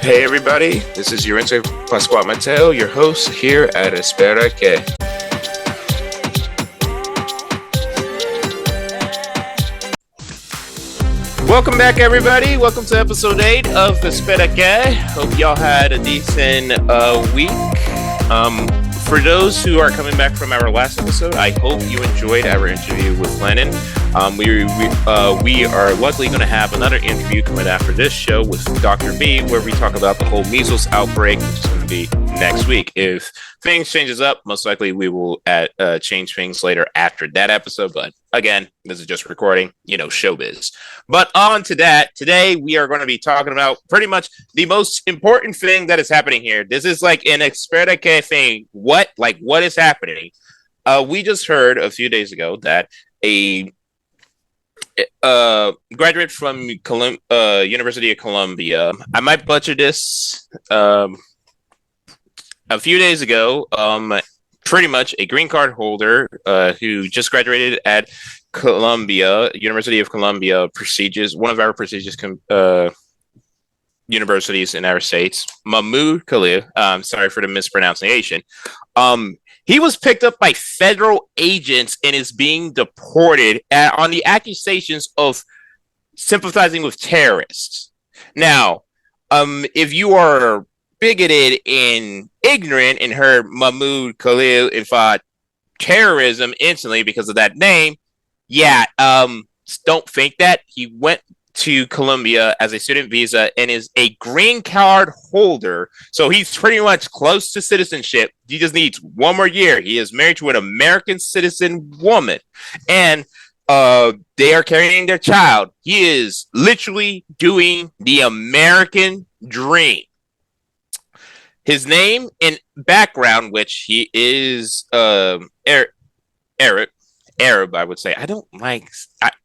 Hey everybody, this is Yarince Pascual Mateo, your host here at Espera Que. Welcome back everybody, welcome to episode 8 of Espera Que. Hope y'all had a decent week. For those who are coming back from our last episode, I hope you enjoyed our interview with Lennon. We are luckily going to have another interview coming after this show with Dr. B, where we talk about the whole measles outbreak, which is going to be next week. If things changes up, most likely we will change things later after that episode. But again, this is just recording, showbiz. But on to that, today we are going to be talking about pretty much the most important thing that is happening here. This is like an Espera Que thing. What is happening? We just heard a few days ago that a graduate from University of Columbia. I might butcher this. A few days ago, pretty much a green card holder who just graduated at University of Columbia, one of our prestigious universities in our states, Mahmoud Khalil. Sorry for the mispronunciation. He was picked up by federal agents and is being deported on the accusations of sympathizing with terrorists. Now, if you are bigoted and ignorant and heard Mahmoud Khalil and thought terrorism instantly because of that name, don't think that. He went to Colombia as a student visa and is a green card holder. So he's pretty much close to citizenship. He just needs one more year. He is married to an American citizen woman and they are carrying their child. He is literally doing the American dream. His name and background, which he is Arab, I would say. I don't like.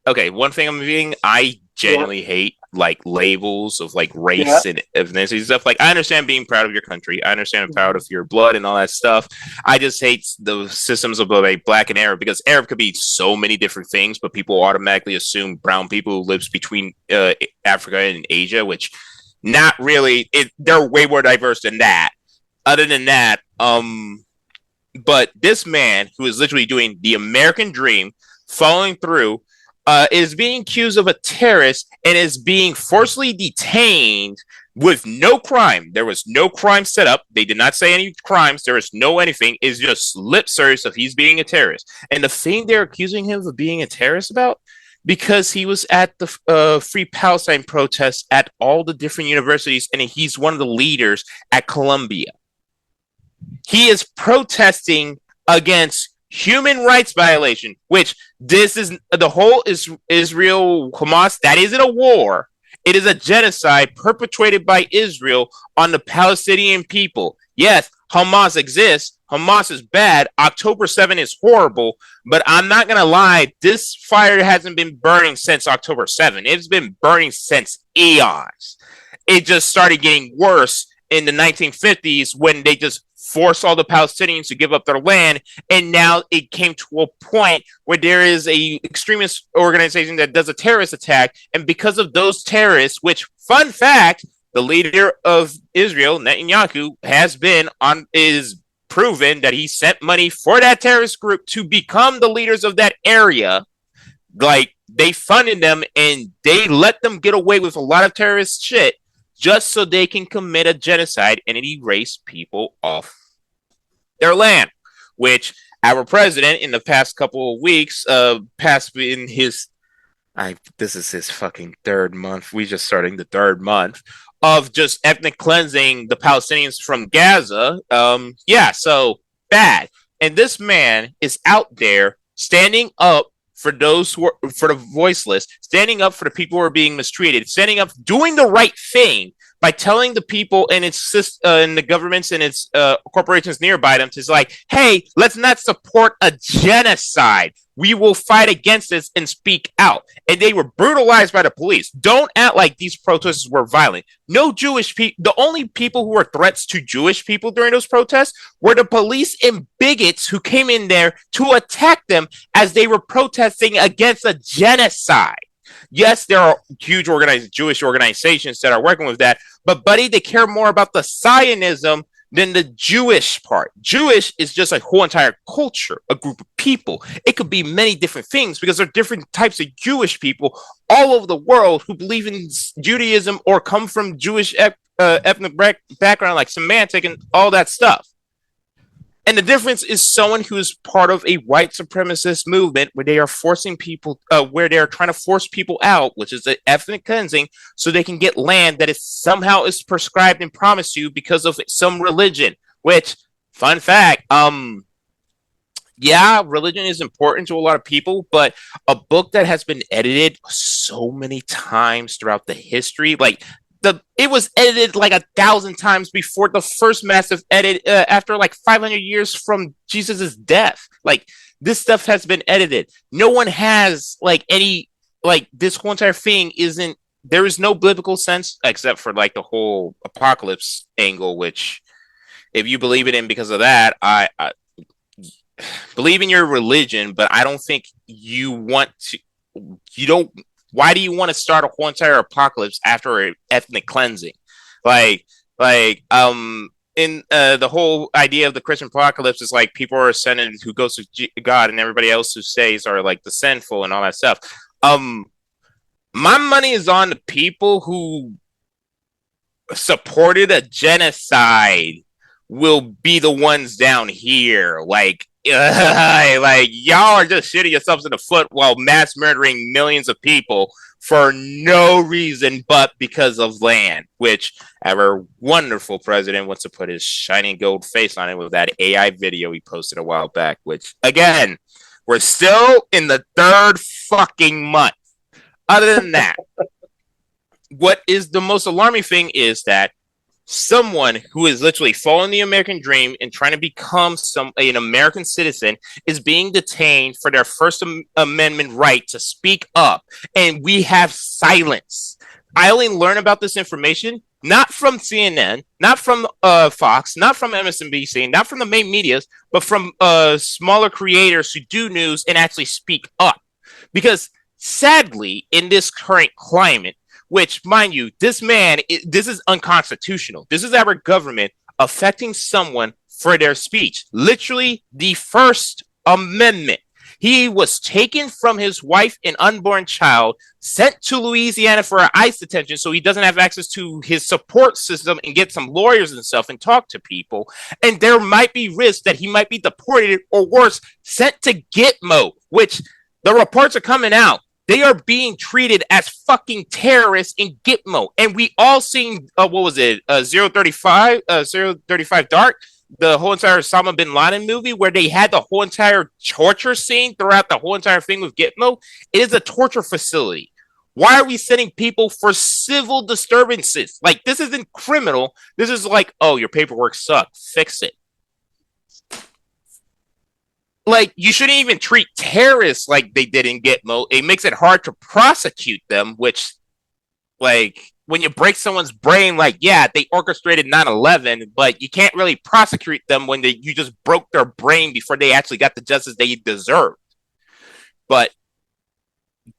One thing I genuinely hate like labels of like race and ethnicity stuff. Like I understand being proud of your country. I understand I'm proud of your blood and all that stuff. I just hate the systems of like black and Arab because Arab could be so many different things, but people automatically assume brown people who lives between Africa and Asia, which not really. They're way more diverse than that. Other than that, but this man who is literally doing the American dream, following through, is being accused of a terrorist and is being forcibly detained with no crime. There was no crime set up. They did not say any crimes. There is no anything. It's just lip service of he's being a terrorist. And the thing they're accusing him of being a terrorist about, because he was at the Free Palestine protests at all the different universities, and he's one of the leaders at Columbia. He is protesting against human rights violation, which this is the whole Israel Hamas. That isn't a war. It is a genocide perpetrated by Israel on the Palestinian people. Yes, Hamas exists. Hamas is bad. October 7th is horrible, but I'm not going to lie. This fire hasn't been burning since October 7th. It's been burning since eons. It just started getting worse in the 1950s when they just force all the Palestinians to give up their land, and now it came to a point where there is a extremist organization that does a terrorist attack, and because of those terrorists, which, fun fact, the leader of Israel, Netanyahu, is proven that he sent money for that terrorist group to become the leaders of that area. Like, they funded them, and they let them get away with a lot of terrorist shit, just so they can commit a genocide and erase people off their land, which our president in the past couple of weeks passed in his, this is his fucking third month. We just starting the third month of just ethnic cleansing the Palestinians from Gaza. So bad. And this man is out there standing up for those for the voiceless, standing up for the people who are being mistreated, standing up, doing the right thing by telling the people and and the governments and its corporations nearby them to like, hey, let's not support a genocide. We will fight against this and speak out. And they were brutalized by the police. Don't act like these protests were violent. No Jewish people. The only people who were threats to Jewish people during those protests were the police and bigots who came in there to attack them as they were protesting against a genocide. Yes, there are huge organized Jewish organizations that are working with that, but buddy, they care more about the Zionism than the Jewish part. Jewish is just a whole entire culture, a group of people. It could be many different things because there are different types of Jewish people all over the world who believe in Judaism or come from Jewish ethnic background, like semantic and all that stuff. And the difference is someone who is part of a white supremacist movement where they are forcing people, where they are trying to force people out, which is an ethnic cleansing, so they can get land that is somehow is prescribed and promised you because of some religion. Which, fun fact, yeah, religion is important to a lot of people, but a book that has been edited so many times throughout the history, like it was edited like 1,000 times before the first massive edit after like 500 years from Jesus's death. Like this stuff has been edited. No one has like any like this whole entire thing isn't. There is no biblical sense except for like the whole apocalypse angle, which if you believe it in because of that, I believe in your religion, but I don't think you want to. You don't. Why do you want to start a whole entire apocalypse after an ethnic cleansing? In the whole idea of the Christian apocalypse is like people are ascended who goes to God and everybody else who stays are like the sinful and all that stuff. My money is on the people who supported a genocide will be the ones down here. Like y'all are just shooting yourselves in the foot while mass murdering millions of people for no reason but because of land, which our wonderful president wants to put his shining gold face on it with that AI video he posted a while back, which again, we're still in the 3rd fucking month. Other than that, what is the most alarming thing is that someone who is literally following the American dream and trying to become an American citizen is being detained for their First Amendment right to speak up, and we have silence. I only learn about this information not from CNN, not from Fox, not from MSNBC, not from the main medias, but from smaller creators who do news and actually speak up. Because sadly, in this current climate, which, mind you, this is unconstitutional. This is our government affecting someone for their speech. Literally, the First Amendment. He was taken from his wife and unborn child, sent to Louisiana for ICE detention so he doesn't have access to his support system and get some lawyers and stuff and talk to people. And there might be risk that he might be deported or worse, sent to Gitmo, which the reports are coming out. They are being treated as fucking terrorists in Gitmo. And we all seen, 035 Dark, the whole entire Osama bin Laden movie where they had the whole entire torture scene throughout the whole entire thing with Gitmo. It is a torture facility. Why are we sending people for civil disturbances? Like, this isn't criminal. This is like, oh, your paperwork sucked. Fix it. Like, you shouldn't even treat terrorists like they did in Gitmo. It makes it hard to prosecute them, which, like, when you break someone's brain, like, yeah, they orchestrated 9/11, but you can't really prosecute them when you just broke their brain before they actually got the justice they deserved. But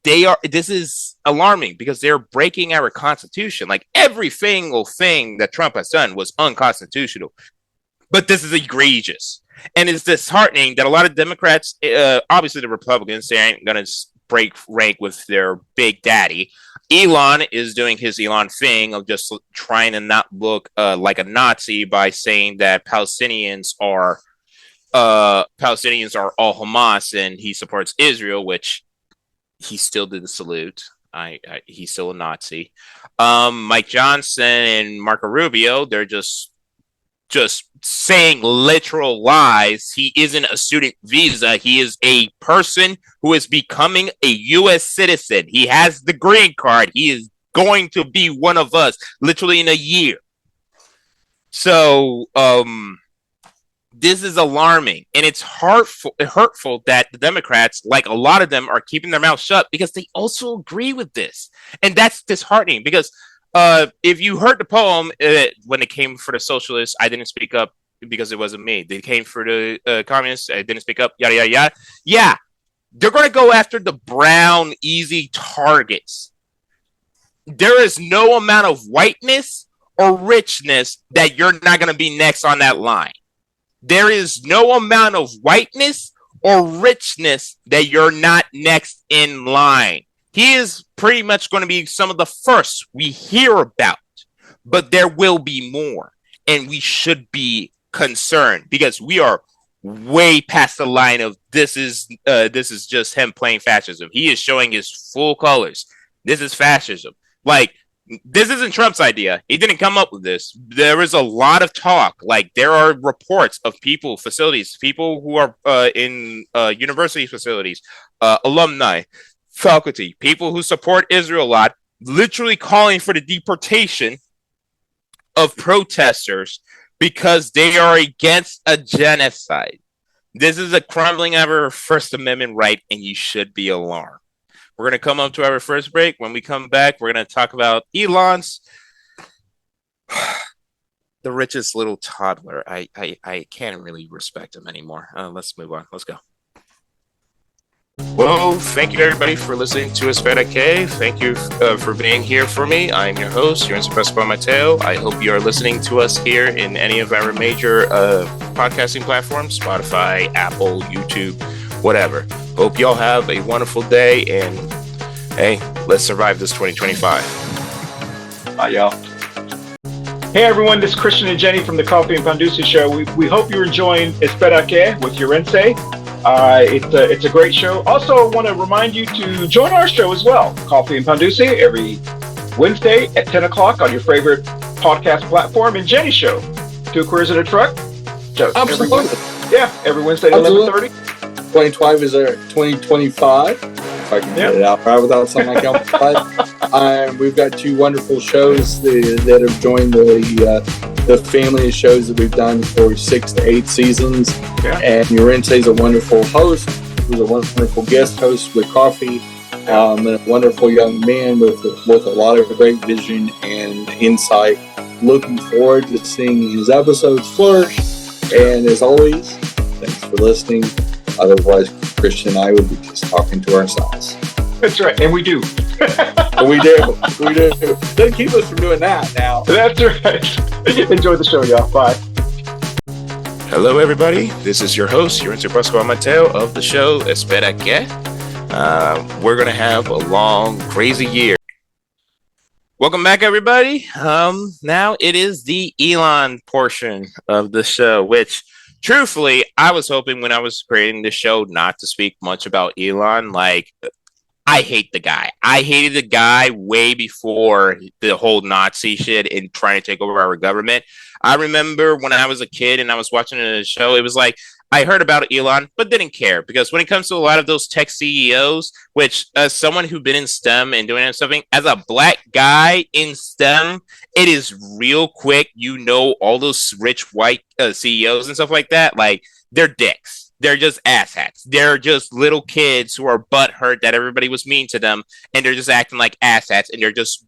this is alarming because they're breaking our Constitution. Like, every single thing that Trump has done was unconstitutional. But this is egregious. And it's disheartening that a lot of Democrats, obviously the Republicans, they ain't going to break rank with their big daddy. Elon is doing his Elon thing of just trying to not look like a Nazi by saying that Palestinians are all Hamas and he supports Israel, which he still did the salute. He's still a Nazi. Mike Johnson and Marco Rubio, they're just saying literal lies. He isn't a student visa. He is a person who is becoming a U.S. citizen. He has the green card. He is going to be one of us literally in a year. So, this is alarming, and it's hurtful that the Democrats, like a lot of them, are keeping their mouths shut because they also agree with this. And that's disheartening because if you heard the poem, when it came for the socialists, I didn't speak up because it wasn't me. They came for the communists, I didn't speak up, yada, yada, yada. Yeah, They're going to go after the brown, easy targets. There is no amount of whiteness or richness that you're not going to be next on that line. There is no amount of whiteness or richness that you're not next in line. He is pretty much going to be some of the first we hear about, but there will be more, and we should be concerned because we are way past the line of this is just him playing fascism. He is showing his full colors. This is fascism. Like, this isn't Trump's idea. He didn't come up with this. There is a lot of talk. Like, there are reports of people, facilities, people who are in university facilities, alumni, faculty, people who support Israel a lot, literally calling for the deportation of protesters because they are against a genocide. This is a crumbling of our First Amendment right, and you should be alarmed. We're going to come up to our first break. When we come back, we're going to talk about Elon's the richest little toddler. I can't really respect him anymore. Let's move on. Let's go. Well, thank you everybody for listening to Espera Que. Thank you for being here for me. I'm your host, Yarince Pascual Mateo. I hope you are listening to us here in any of our major podcasting platforms, Spotify, Apple, YouTube, whatever. Hope y'all have a wonderful day, and hey, let's survive this 2025. Bye, y'all. Hey everyone, this is Christian and Jenny from the Coffee and Pandusi Show. We hope you're enjoying Espera Que with Yarince. It's a great show. Also, I want to remind you to join our show as well, Coffee and Pandusi, every Wednesday at 10 o'clock on your favorite podcast platform, and Jenny's show, Two Queers in a Truck. Absolutely. Every Wednesday at 11:30. 2025 is our 2025. If I can get it out right without something like that. We've got two wonderful shows that have joined the family of shows that we've done for 6 to 8 seasons. Yeah. And Yarince is a wonderful host, who's a wonderful guest host with Coffee, and a wonderful young man with a lot of great vision and insight. Looking forward to seeing his episodes flourish. And as always, thanks for listening. Otherwise, Christian and I would be just talking to ourselves. That's right, and we do. We do. Doesn't keep us from doing that now. That's right. Enjoy the show, y'all. Bye. Hello, everybody. This is your host, Yarince Pascual Mateo of the show Espera Que. We're going to have a long, crazy year. Welcome back, everybody. Now it is the Elon portion of the show, which, truthfully, I was hoping when I was creating the show not to speak much about Elon. Like, I hate the guy. I hated the guy way before the whole Nazi shit and trying to take over our government. I remember when I was a kid and I was watching the show, it was like, I heard about Elon, but didn't care, because when it comes to a lot of those tech CEOs, which as someone who's been in STEM and doing something, as a black guy in STEM, it is real quick. You know, all those rich white CEOs and stuff like that, like, they're dicks. They're just asshats. They're just little kids who are butthurt that everybody was mean to them, and they're just acting like asshats, and they're just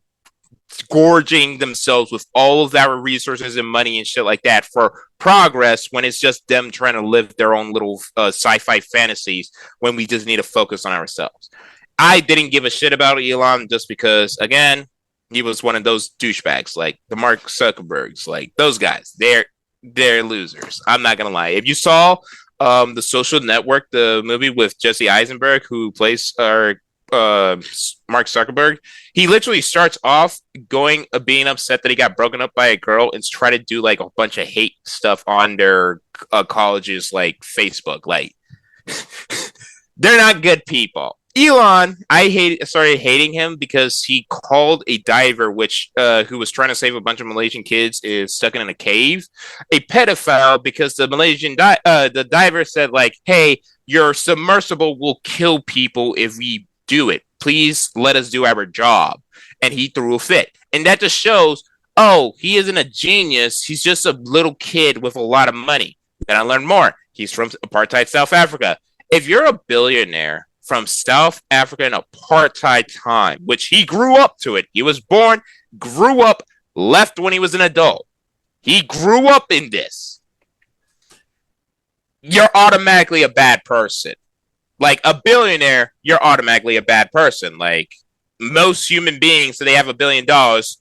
gorging themselves with all of our resources and money and shit like that for progress, when it's just them trying to live their own little sci-fi fantasies, when we just need to focus on ourselves. I didn't give a shit about Elon just because, again, he was one of those douchebags, like the Mark Zuckerbergs, like those guys. They're losers. I'm not gonna lie. If you saw The Social Network, the movie with Jesse Eisenberg, who plays Mark Zuckerberg, he literally starts off being upset that he got broken up by a girl and try to do like a bunch of hate stuff on their college's like Facebook. Like, they're not good people. Elon, I started hating him because he called a diver, who was trying to save a bunch of Malaysian kids, is stuck in a cave, a pedophile, because the Malaysian the diver said, like, hey, your submersible will kill people if we do it. Please let us do our job. And he threw a fit. And that just shows, oh, he isn't a genius. He's just a little kid with a lot of money. Then I learned more. He's from apartheid South Africa. If you're a billionaire from South Africa in apartheid time, which he grew up to it. He was born, grew up, left when he was an adult. He grew up in this. You're automatically a bad person. Like a billionaire, you're automatically a bad person. Like most human beings, so they have $1 billion,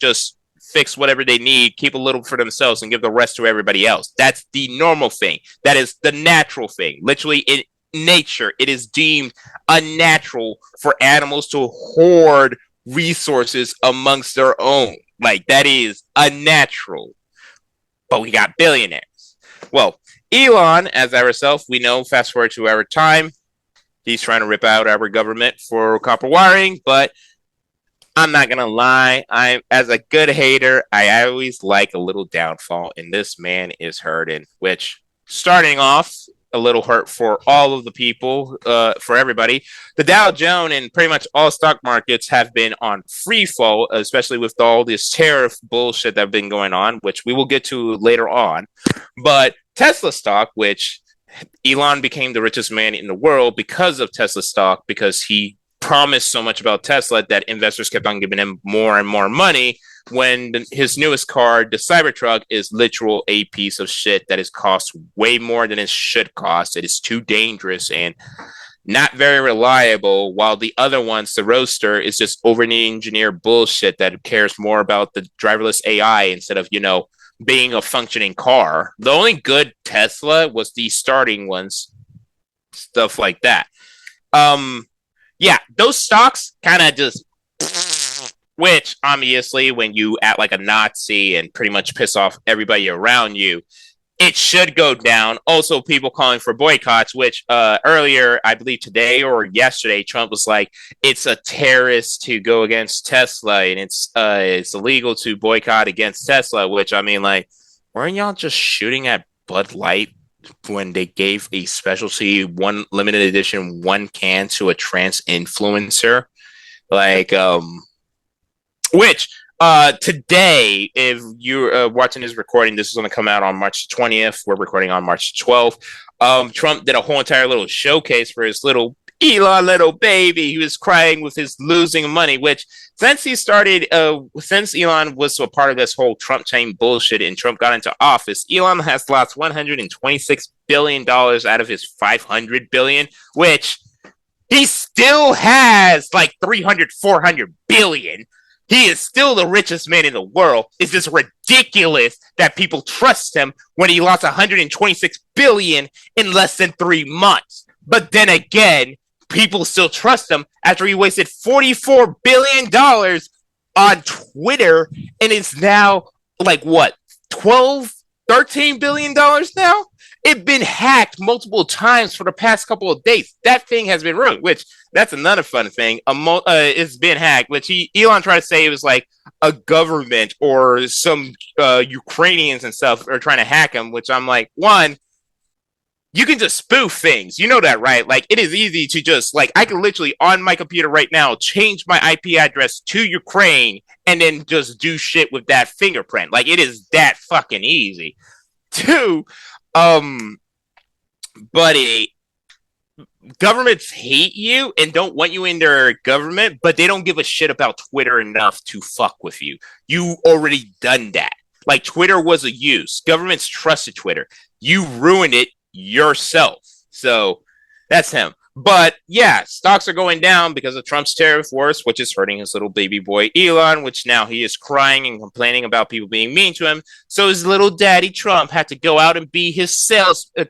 just fix whatever they need, keep a little for themselves, and give the rest to everybody else. That's the normal thing. That is the natural thing. Literally, in nature, it is deemed unnatural for animals to hoard resources amongst their own. Like, that is unnatural. But we got billionaires. Well, Elon, as ourselves, we know, fast forward to our time, he's trying to rip out our government for copper wiring, but I'm not gonna lie. As a good hater, I always like a little downfall, and this man is hurting. Which, starting off, a little hurt for all of the people, for everybody. The Dow Jones and pretty much all stock markets have been on free fall, especially with all this tariff bullshit that's been going on, which we will get to later on. But Tesla stock, which Elon became the richest man in the world because of Tesla stock, because he promised so much about Tesla that investors kept on giving him more and more money, when his newest car, the Cybertruck, is literal a piece of shit that is cost way more than it should cost. It is too dangerous and not very reliable, while the other ones, the Roadster, is just over-engineered bullshit that cares more about the driverless AI instead of, being a functioning car. The only good Tesla was the starting ones, stuff like that. Yeah, those stocks kind of just, which obviously when you act like a Nazi and pretty much piss off everybody around you, it should go down. Also, people calling for boycotts, which earlier, I believe today or yesterday, Trump was like, it's a terrorist to go against Tesla, and it's illegal to boycott against Tesla, which, I mean, like, weren't y'all just shooting at Bud Light when they gave a specialty one limited edition one can to a trans influencer? Like, which today, if you're watching this recording, this is going to come out on March 20th. We're recording on March 12th. Trump did a whole entire little showcase for his little Elon little baby. He was crying with his losing money, which since Elon was a part of this whole Trump chain bullshit and Trump got into office, Elon has lost $126 billion out of his $500 billion, which he still has like 400 billion. He is still the richest man in the world. It's just ridiculous that people trust him when he lost 126 billion in less than 3 months. But then again, people still trust him after he wasted $44 billion on Twitter and is now like what, 12, $13 billion now? It's been hacked multiple times for the past couple of days. That thing has been ruined, which that's another fun thing. It's been hacked, which Elon tried to say it was like a government or some Ukrainians and stuff are trying to hack him, which I'm like, one, you can just spoof things. You know that, right? Like, it is easy to just, like, I can literally on my computer right now change my IP address to Ukraine and then just do shit with that fingerprint. Like, it is that fucking easy. Two, buddy, governments hate you and don't want you in their government, but they don't give a shit about Twitter enough to fuck with you. You already done that. Like, Twitter was a use. Governments trusted Twitter. You ruined it yourself. So that's him. But yeah, stocks are going down because of Trump's tariff wars, which is hurting his little baby boy Elon, which now he is crying and complaining about people being mean to him. So his little daddy Trump had to go out and be his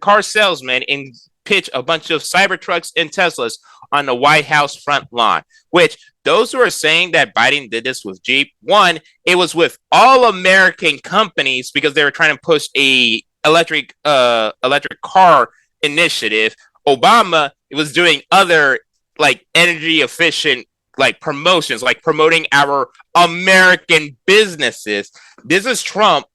car salesman and pitch a bunch of Cybertrucks and Teslas on the White House front lawn, which those who are saying that Biden did this with Jeep, one, it was with all American companies because they were trying to push a electric car initiative. Obama was doing other like energy efficient like promotions, like promoting our American businesses. This is Trump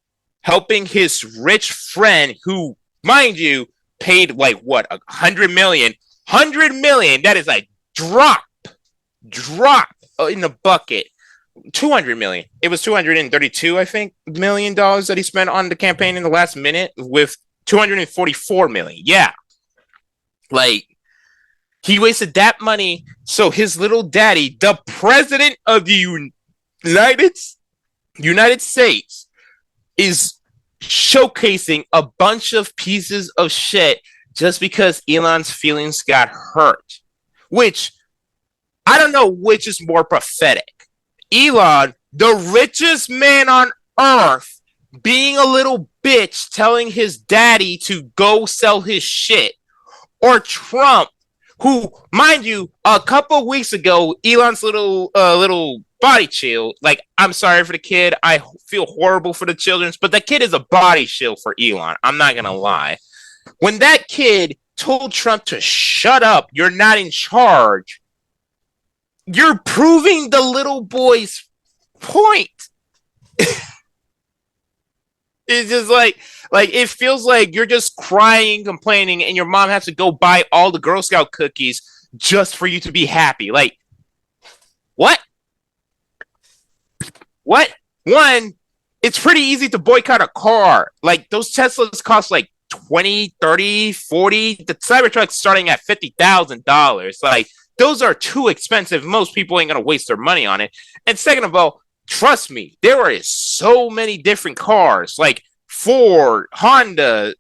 helping his rich friend who, mind you, paid like what, 100 million. That is a drop in the bucket. 200 million. It was 232, I think, million dollars that he spent on the campaign in the last minute, with 244 million. Yeah. Like, he wasted that money so his little daddy, the president of the United States, is showcasing a bunch of pieces of shit just because Elon's feelings got hurt. which I don't know which is more pathetic. Elon, the richest man on earth, being a little bitch telling his daddy to go sell his shit, or Trump, who, mind you, a couple weeks ago, Elon's little body shield, like, I'm sorry for the kid, I feel horrible for the children, but that kid is a body shield for Elon, I'm not gonna lie. When that kid told Trump to shut up, you're not in charge, you're proving the little boy's point. It's just like it feels like you're just crying, complaining, and your mom has to go buy all the Girl Scout cookies just for you to be happy. Like, what? What? One, it's pretty easy to boycott a car. Like, those Teslas cost like 20, 30, 40. The Cybertruck's starting at $50,000. Like, those are too expensive. Most people ain't gonna waste their money on it. And second of all, trust me, there are so many different cars, like Ford, Honda,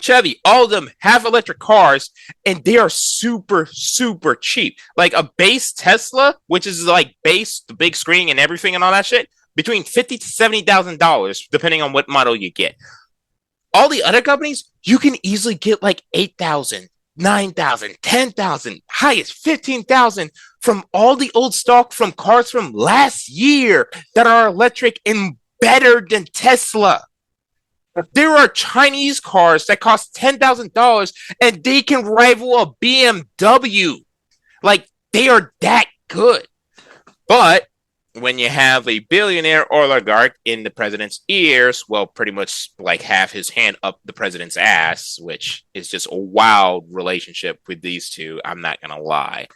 Chevy, all of them have electric cars, and they are super, super cheap. Like a base Tesla, which is like base, the big screen and everything and all that shit, between $50,000 to $70,000, depending on what model you get. All the other companies, you can easily get like 8,000. 9,000, 10,000, highest 15,000 from all the old stock from cars from last year that are electric and better than Tesla. There are Chinese cars that cost $10,000 and they can rival a BMW. Like, they are that good. But when you have a billionaire oligarch in the president's ears, well, pretty much like have his hand up the president's ass, which is just a wild relationship with these two. I'm not going to lie.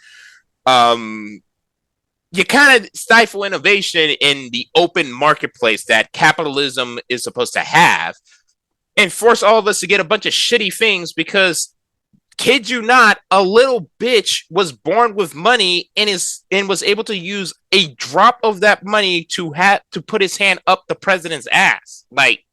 You kind of stifle innovation in the open marketplace that capitalism is supposed to have and force all of us to get a bunch of shitty things because, kid you not, a little bitch was born with money and was able to use a drop of that money to put his hand up the president's ass. Like,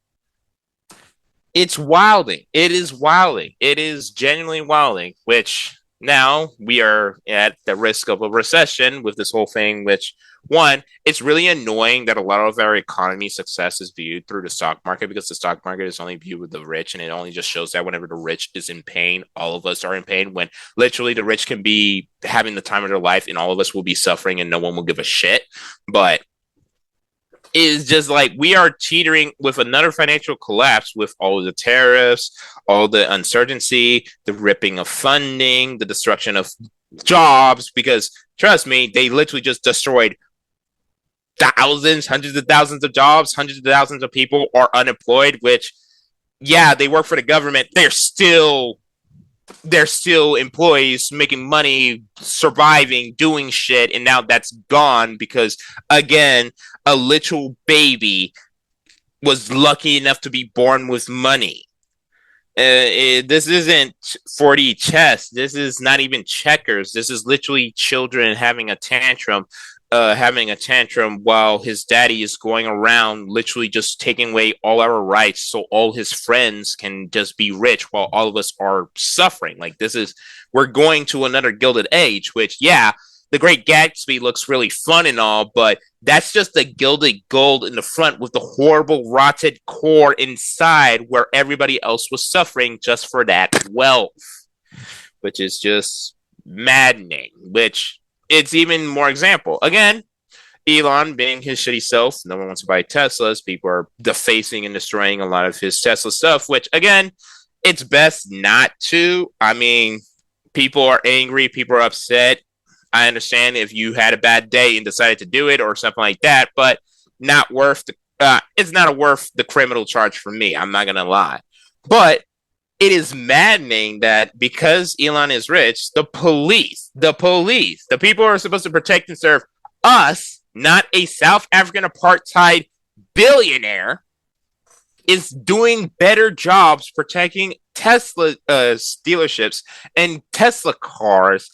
it's wilding. It is wilding. It is genuinely wilding, which now we are at the risk of a recession with this whole thing, which, one, it's really annoying that a lot of our economy success is viewed through the stock market because the stock market is only viewed with the rich, and it only just shows that whenever the rich is in pain, all of us are in pain, when literally the rich can be having the time of their life and all of us will be suffering and no one will give a shit. But it's just like we are teetering with another financial collapse with all the tariffs, all the uncertainty, the ripping of funding, the destruction of jobs, because trust me, they literally just destroyed thousands, hundreds of thousands of jobs, hundreds of thousands of people are unemployed, which, yeah, they work for the government. They're still employees making money, surviving, doing shit. And now that's gone because, again, a little baby was lucky enough to be born with money. This isn't 4D chess. This is not even checkers. This is literally children having a tantrum while his daddy is going around literally just taking away all our rights so all his friends can just be rich while all of us are suffering. Like, we're going to another Gilded Age, which, yeah, The Great Gatsby looks really fun and all, but that's just the gilded gold in the front with the horrible rotted core inside where everybody else was suffering just for that wealth, which is just maddening, which it's even more example. Again, Elon being his shitty self, no one wants to buy Teslas. People are defacing and destroying a lot of his Tesla stuff, which, again, it's best not to. I mean, people are angry. People are upset. I understand if you had a bad day and decided to do it or something like that, but not worth it's not worth the criminal charge for me. I'm not going to lie. But it is maddening that because Elon is rich, the police, the people who are supposed to protect and serve us, not a South African apartheid billionaire, is doing better jobs protecting Tesla dealerships and Tesla cars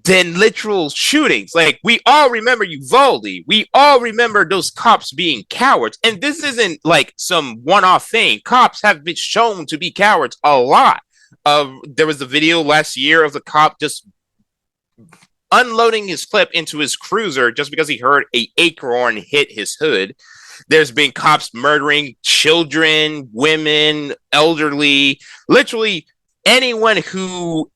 than literal shootings. Like, we all remember Uvalde. We all remember those cops being cowards. And this isn't like some one-off thing. Cops have been shown to be cowards a lot. There was the video last year of the cop just unloading his clip into his cruiser just because he heard a acorn hit his hood. There's been cops murdering children, women, elderly, literally anyone who,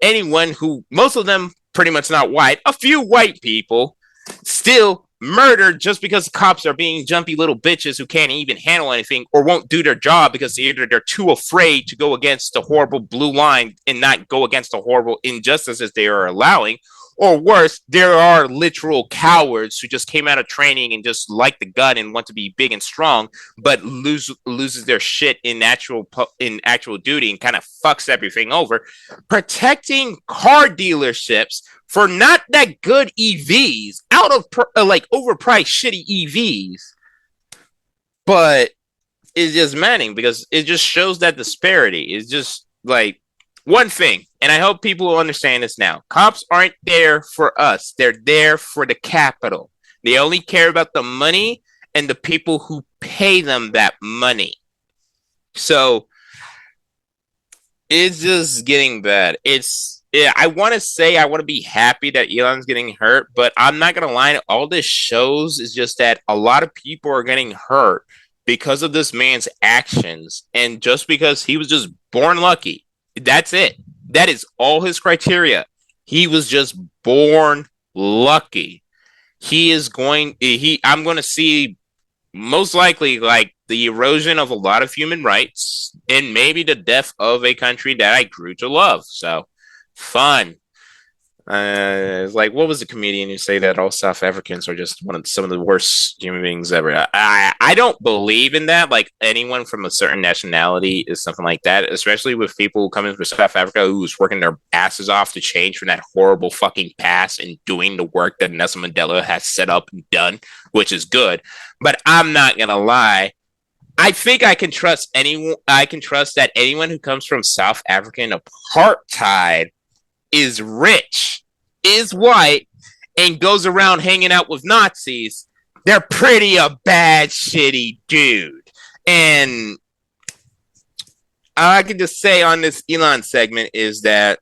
most of them pretty much not white, a few white people still murdered just because the cops are being jumpy little bitches who can't even handle anything or won't do their job because either they're too afraid to go against the horrible blue line and not go against the horrible injustices they are allowing. Or worse, there are literal cowards who just came out of training and just like the gun and want to be big and strong, but loses their shit in actual duty and kind of fucks everything over. Protecting car dealerships for not that good EVs, out of like overpriced shitty EVs, but it's just maddening because it just shows that disparity. It's just like one thing, and I hope people will understand this now. Cops aren't there for us. They're there for the capital. They only care about the money and the people who pay them that money. So it's just getting bad. I want to be happy that Elon's getting hurt, but I'm not going to lie. All this shows is just that a lot of people are getting hurt because of this man's actions, and just because he was just born lucky. That's it. That is all his criteria. He was just born lucky. I'm going to see most likely like the erosion of a lot of human rights and maybe the death of a country that I grew to love. So fun. It's like, what was the comedian who say that all South Africans are just some of the worst human beings ever? I don't believe in that. Like anyone from a certain nationality is something like that, especially with people coming from South Africa who's working their asses off to change from that horrible fucking past and doing the work that Nelson Mandela has set up and done, which is good. But I'm not gonna lie. I think I can trust anyone. I can trust that anyone who comes from South African apartheid is rich, is white, and goes around hanging out with Nazis. They're pretty a bad, shitty dude. And all I can just say on this Elon segment is that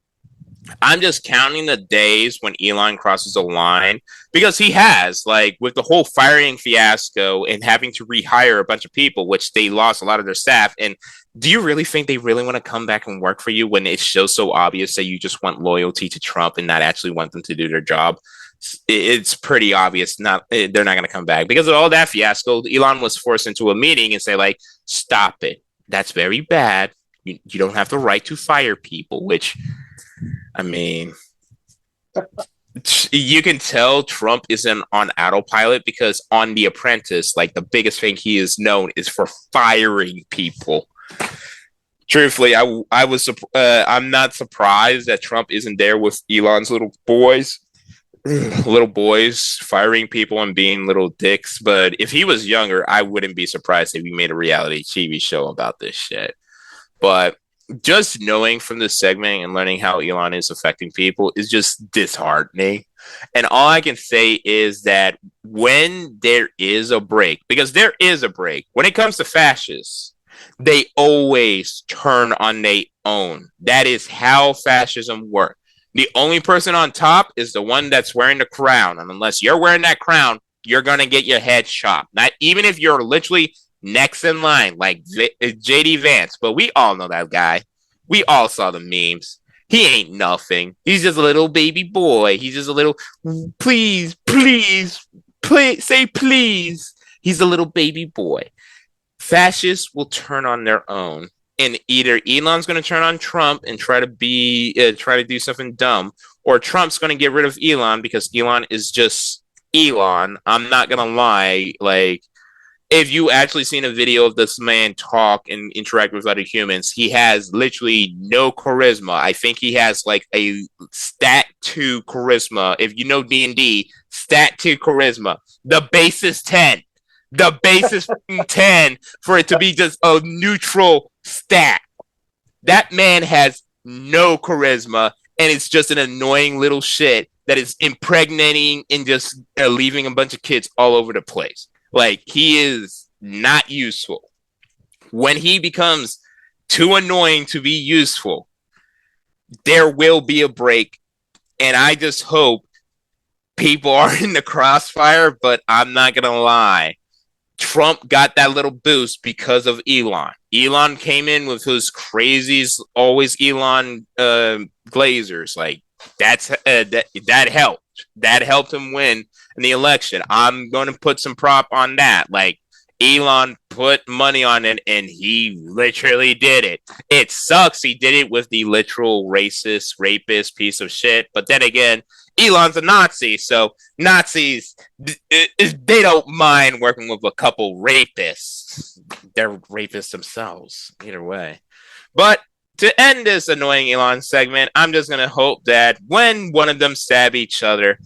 I'm just counting the days when Elon crosses a line, because he has, like, with the whole firing fiasco and having to rehire a bunch of people, which they lost a lot of their staff. And do you really think they really want to come back and work for you when it shows so obvious that you just want loyalty to Trump and not actually want them to do their job? It's pretty obvious they're not going to come back because of all that fiasco. Elon was forced into a meeting and say, like, stop it. That's very bad. You don't have the right to fire people, which, I mean, you can tell Trump isn't on autopilot because on The Apprentice, like, the biggest thing he is known is for firing people. Truthfully, I'm not surprised that Trump isn't there with Elon's little boys firing people and being little dicks. But if he was younger, I wouldn't be surprised if he made a reality TV show about this shit. But just knowing from this segment and learning how Elon is affecting people is just disheartening. And all I can say is that when there is a break, because there is a break, when it comes to fascists, they always turn on their own. That is how fascism works. The only person on top is the one that's wearing the crown. And unless you're wearing that crown, you're going to get your head chopped. Not even if you're literally next in line, like JD Vance. But we all know that guy. We all saw the memes. He ain't nothing. He's just a little baby boy. He's just a little, please, say please. He's a little baby boy. Fascists will turn on their own. And either Elon's going to turn on Trump and try to do something dumb, or Trump's going to get rid of Elon because Elon is just Elon. I'm not going to lie. Like, if you actually seen a video of this man talk and interact with other humans, he has literally no charisma. I think he has like a stat 2 charisma. If you know D&D, stat 2 charisma. The base is 10. The base is 10 for it to be just a neutral stat. That man has no charisma, and it's just an annoying little shit that is impregnating and just leaving a bunch of kids all over the place. Like, he is not useful. When he becomes too annoying to be useful, there will be a break, and I just hope people are in the crossfire, but I'm not going to lie. Trump got that little boost because of Elon. Elon came in with his crazies, always Elon Glazers. Like that helped. That helped him win in the election. I'm going to put some prop on that. Like Elon put money on it, and he literally did it. It sucks. He did it with the literal racist, rapist piece of shit. But then again, Elon's a Nazi, so Nazis, they don't mind working with a couple rapists. They're rapists themselves, either way. But to end this annoying Elon segment, I'm just going to hope that when one of them stab each other,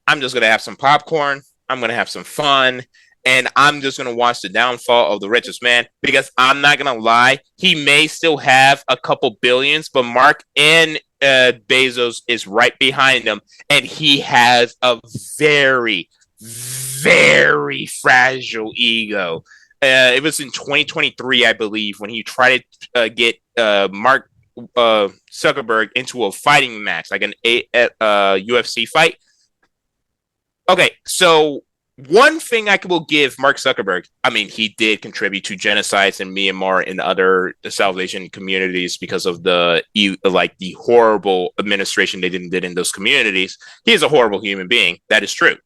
I'm just going to have some popcorn, I'm going to have some fun, and I'm just going to watch the downfall of the richest man, because I'm not going to lie, he may still have a couple billions, but Mark and Bezos is right behind him, and he has a very, very fragile ego. It was in 2023, I believe, when he tried to get Mark Zuckerberg into a fighting match, like an UFC fight. Okay, so one thing I will give Mark Zuckerberg, I mean, he did contribute to genocides in Myanmar and other South Asian communities because of the horrible administration they did in those communities. He is a horrible human being. That is true.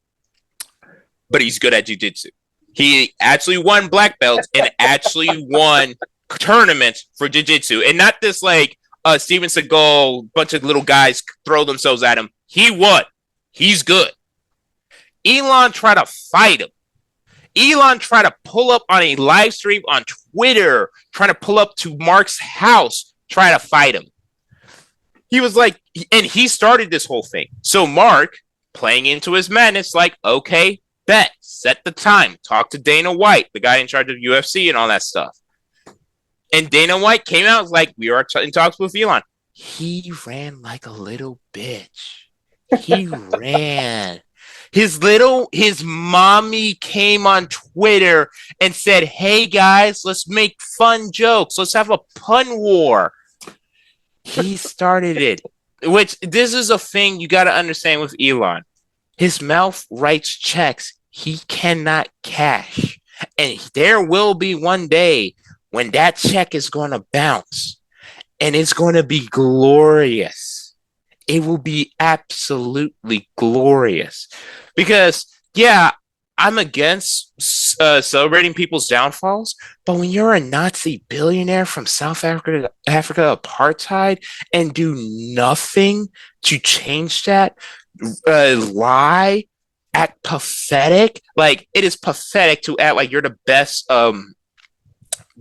But he's good at jiu-jitsu. He actually won black belts and actually won tournaments for jiu-jitsu. And not this like Steven Seagal, bunch of little guys throw themselves at him. He won. He's good. Elon tried to fight him. Elon tried to pull up on a live stream on Twitter, trying to pull up to Mark's house, try to fight him. He was like, and he started this whole thing. So Mark, playing into his madness, like, okay, bet, set the time, talk to Dana White, the guy in charge of UFC and all that stuff. And Dana White came out, was like, we are in talks with Elon. He ran like a little bitch. He ran. His mommy came on Twitter and said, hey guys, let's make fun jokes. Let's have a pun war. He started it, which this is a thing you got to understand with Elon. His mouth writes checks he cannot cash. And there will be one day when that check is going to bounce, and it's going to be glorious. It will be absolutely glorious. Because, yeah, I'm against celebrating people's downfalls, but when you're a Nazi billionaire from South Africa apartheid, and do nothing to change that, lie, act pathetic, like, it is pathetic to act like you're the best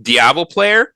Diablo player.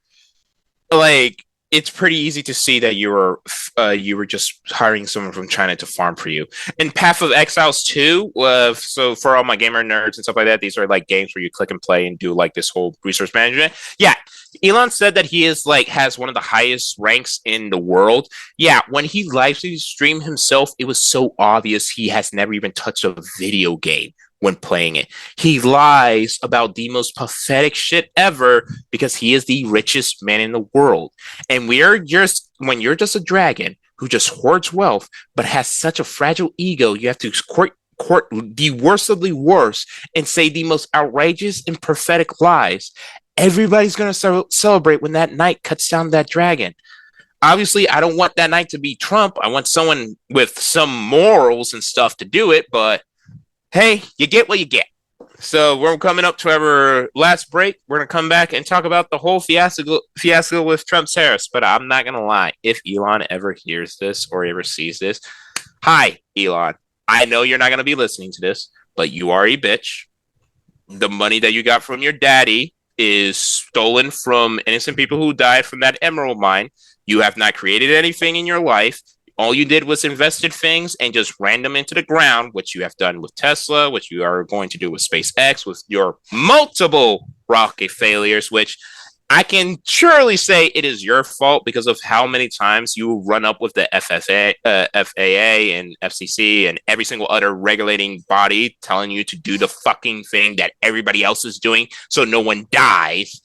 Like, it's pretty easy to see that you were just hiring someone from China to farm for you. And Path of Exiles 2, so for all my gamer nerds and stuff like that, these are like games where you click and play and do like this whole resource management. Yeah, Elon said that he is like has one of the highest ranks in the world. Yeah, when he live streamed himself, it was so obvious he has never even touched a video game when playing it. He lies about the most pathetic shit ever because he is the richest man in the world. And when you're just a dragon who just hoards wealth but has such a fragile ego, you have to court the worst of the worst and say the most outrageous and pathetic lies. Everybody's going to celebrate when that knight cuts down that dragon. Obviously, I don't want that knight to be Trump. I want someone with some morals and stuff to do it, but hey, you get what you get. So we're coming up to our last break. We're going to come back and talk about the whole fiasco with Trump's tariffs. But I'm not going to lie. If Elon ever hears this or ever sees this, hi, Elon. I know you're not going to be listening to this, but you are a bitch. The money that you got from your daddy is stolen from innocent people who died from that emerald mine. You have not created anything in your life. All you did was invested things and just ran them into the ground, which you have done with Tesla, which you are going to do with SpaceX, with your multiple rocket failures, which I can surely say it is your fault because of how many times you run up with the FAA and FCC and every single other regulating body telling you to do the fucking thing that everybody else is doing so no one dies.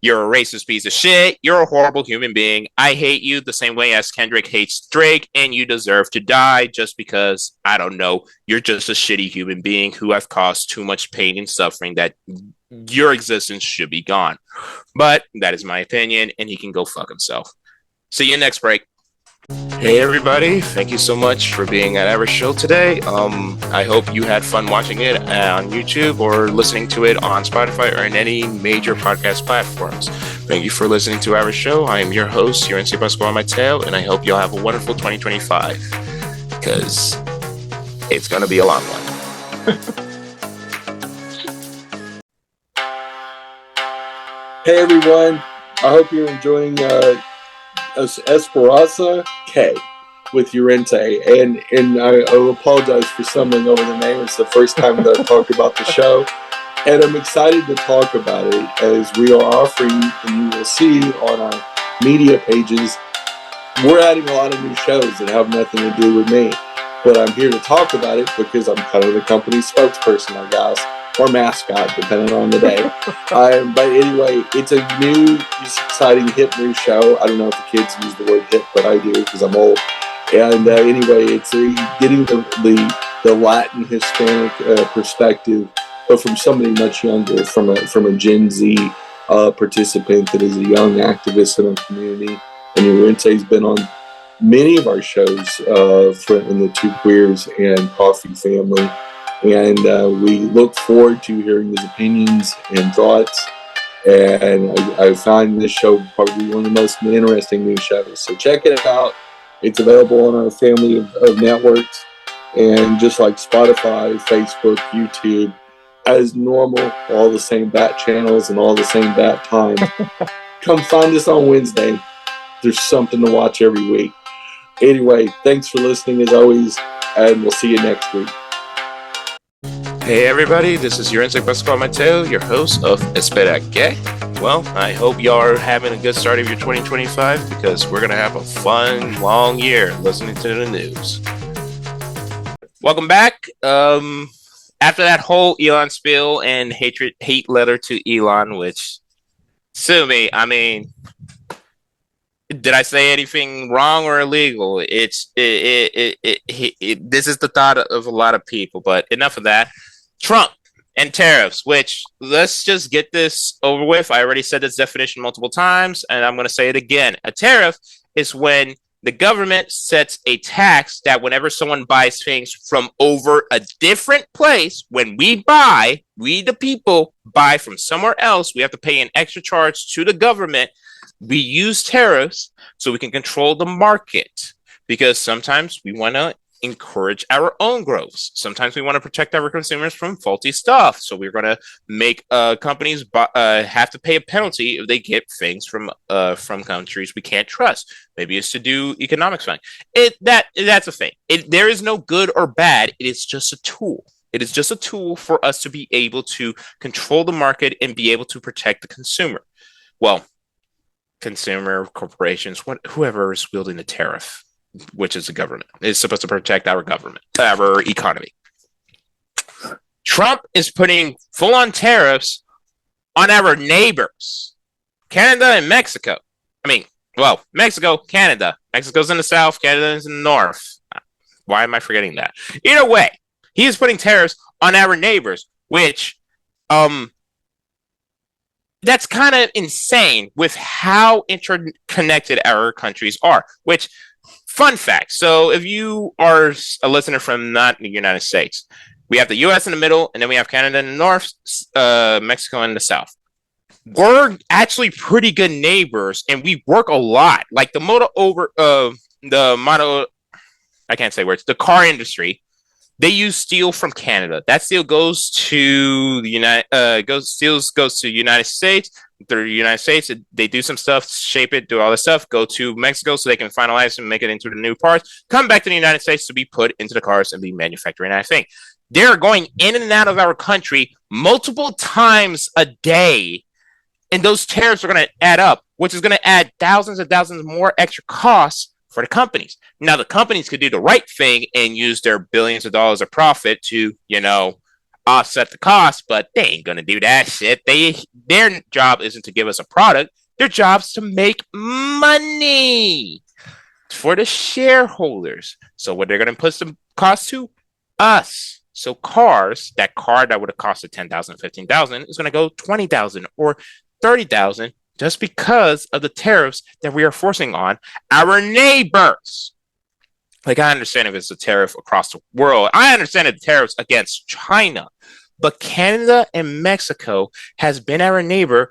You're a racist piece of shit. You're a horrible human being. I hate you the same way as Kendrick hates Drake, and you deserve to die just because, I don't know, you're just a shitty human being who have caused too much pain and suffering that your existence should be gone. But that is my opinion, and he can go fuck himself. See you next break. Hey everybody, thank you so much for being at our show today. I hope you had fun watching it on YouTube or listening to it on Spotify or in any major podcast platforms. Thank you for listening to our show. I am your host, Yarince Pascual Mateo, and I hope you'll have a wonderful 2025 because it's going to be a long one. Hey everyone, I hope you're enjoying Espera Que with Yarince, and I apologize for stumbling over the name. It's the first time that I've talked about the show, and I'm excited to talk about it as we are offering, and you will see on our media pages, we're adding a lot of new shows that have nothing to do with me, but I'm here to talk about it because I'm kind of the company's spokesperson, I guess, or mascot, depending on the day. But anyway, it's a new, exciting, hip new show. I don't know if the kids use the word hip, but I do because I'm old. And anyway, it's getting the Latin Hispanic perspective, but from somebody much younger, from a Gen Z participant that is a young activist in our community. And Yarince's been on many of our shows in the Two Queers and Coffee family. And we look forward to hearing his opinions and thoughts. And I find this show probably one of the most interesting new shows. So check it out. It's available on our family of networks. And just like Spotify, Facebook, YouTube, as normal, all the same bat channels and all the same bat times. Come find us on Wednesday. There's something to watch every week. Anyway, thanks for listening as always, and we'll see you next week. Hey everybody, this is Yarince Pascual Mateo, your host of Espera Que. Well, I hope y'all are having a good start of your 2025 because we're going to have a fun, long year listening to the news. Welcome back. After that whole Elon spill and hate letter to Elon, which, sue me, I mean, did I say anything wrong or illegal? This is the thought of a lot of people, but enough of that. Trump and tariffs, which let's just get this over with. I already said this definition multiple times, and I'm going to say it again. A tariff is when the government sets a tax that whenever someone buys things from over a different place, when we the people buy from somewhere else, we have to pay an extra charge to the government. We use tariffs so we can control the market because sometimes we want to encourage our own growth. Sometimes we want to protect our consumers from faulty stuff. So we're going to make companies have to pay a penalty if they get things from countries we can't trust. Maybe it's to do economics fine. That's a thing. There is no good or bad. It is just a tool. It is just a tool for us to be able to control the market and be able to protect the consumer. Well, consumer corporations, whoever is wielding the tariff, which is the government, is supposed to protect our government, our economy. Trump is putting full-on tariffs on our neighbors, Canada and Mexico. I mean, well, Mexico, Canada. Mexico's in the south, Canada's in the north. Why am I forgetting that? Either way, he is putting tariffs on our neighbors, which that's kind of insane with how interconnected our countries are, which, fun fact. So if you are a listener from not the United States, we have the U.S. in the middle, and then we have Canada in the north, Mexico in the south. We're actually pretty good neighbors, and we work a lot. Like the car industry, they use steel from Canada. That steel goes to the goes to United States. Through the United States, they do some stuff, shape it, do all this stuff, go to Mexico so they can finalize and make it into the new parts, come back to the United States to be put into the cars and be manufactured. And I think they're going in and out of our country multiple times a day, and those tariffs are going to add up, which is going to add thousands and thousands more extra costs for the companies. Now, the companies could do the right thing and use their billions of dollars of profit to, offset the cost, but they ain't gonna do that shit. Their job isn't to give us a product. Their job's to make money for the shareholders. So what they're gonna put some cost to us. So that car that would have costed 10,000, 15,000 is gonna go 20,000 or 30,000 just because of the tariffs that we are forcing on our neighbors. Like, I understand if it's a tariff across the world. I understand the tariffs against China. But Canada and Mexico has been our neighbor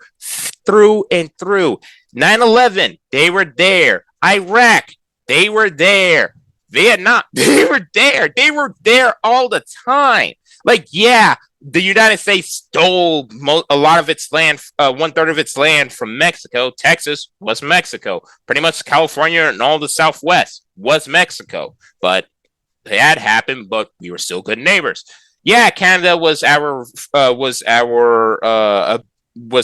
through and through. 9/11, they were there. Iraq, they were there. Vietnam, they were there. They were there all the time. Like, yeah, the United States stole a lot of its land, 1/3 of its land from Mexico. Texas was Mexico. Pretty much California and all the Southwest was Mexico. But that happened, but we were still good neighbors. Yeah, Canada was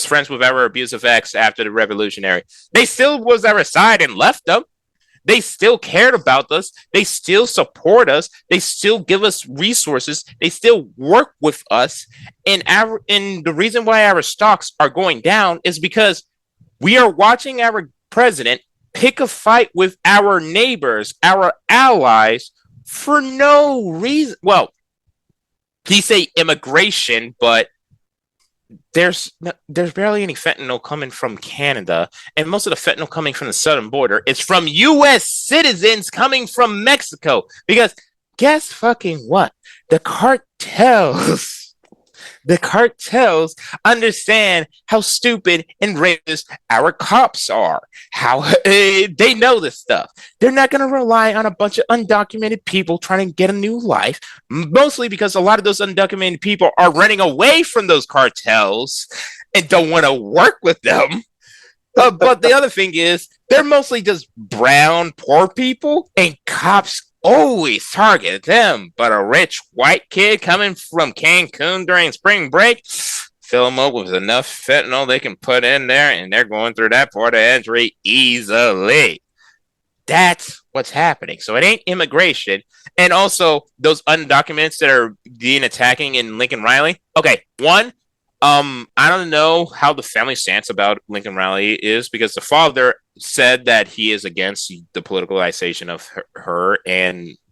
friends with our abusive ex after the Revolutionary. They still was our side and left them. They still cared about us. They still support us. They still give us resources. They still work with us. And the reason why our stocks are going down is because we are watching our president pick a fight with our neighbors, our allies, for no reason. Well, he say immigration, but there's barely any fentanyl coming from Canada, and most of the fentanyl coming from the southern border is from U.S. citizens coming from Mexico. Because guess fucking what? The cartels understand how stupid and racist our cops are. How they know this stuff. They're not going to rely on a bunch of undocumented people trying to get a new life, mostly because a lot of those undocumented people are running away from those cartels and don't want to work with them. But the other thing is, they're mostly just brown, poor people, and cops always target them. But a rich white kid coming from Cancun during spring break, fill them up with enough fentanyl they can put in there, and they're going through that port of entry easily. That's what's happening. So it ain't immigration. And also, those undocumented that are being attacking in Lincoln Riley. Okay, one, I don't know how the family stance about Lincoln Riley is, because the father said that he is against the politicalization of her,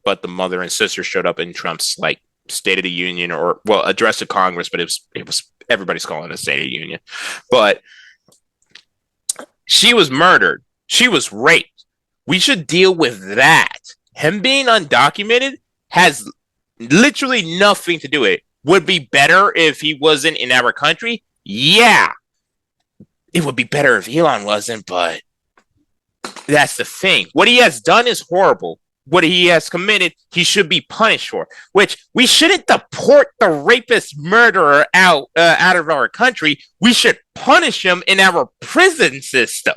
but the mother and sister showed up in Trump's like State of the Union, or well, address to Congress, but it was everybody's calling it a State of the Union. But she was murdered. She was raped. We should deal with that. Him being undocumented has literally nothing to do with it. Would be better if he wasn't in our country? Yeah. It would be better if Elon wasn't, but that's the thing. What he has done is horrible. What he has committed, he should be punished for. Which, we shouldn't deport the rapist murderer out of our country. We should punish him in our prison system.